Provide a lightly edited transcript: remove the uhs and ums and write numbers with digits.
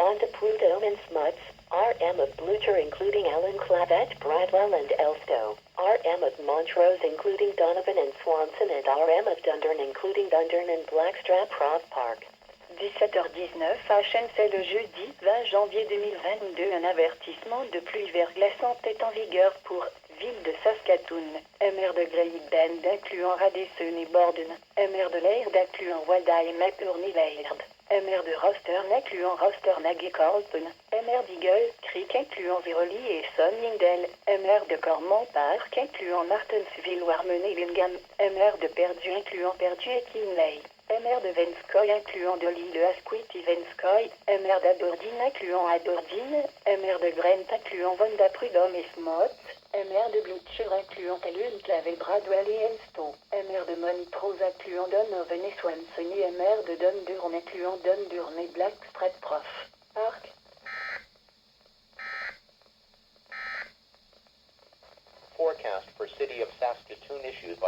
Bond of Prudhomme and Smuts, RM of Blucher including Allen Clavet, Bradwell and Elstow, RM of Montrose including Donovan and Swanson and RM of Dundurn including Dundurn and Blackstrap Cross Park. 17h19 HN, c'est le jeudi 20 janvier 2022. Un avertissement de pluie verglaçante est en vigueur pour ville de Saskatoon, MR de Great Bend incluant Radisson et Borden, MR de Laird incluant Waldheim et McBurney-Laird, MR de Rostern incluant Rosternag et Carlton, MR d'Eagle Creek incluant Veroli et Sunningdale, MR de Cormont Park incluant Martensville, Warmen et Lingham, MR de Perdu incluant Perdu et Kinley, MR de Venskoy incluant de l'île Asquith et Venskoy, MR d'Aberdeen incluant Aberdeen, MR de Grant incluant Vonda Prudhomme et Smot, MR de Blucher incluant Alun, Clavel, Bradwell et Elstow, MR de Montrose incluant Donovan et Swanson et MR de Dundurn incluant Dundurn et Blackstrap Prof. Park. Forecast for City of Saskatoon issued by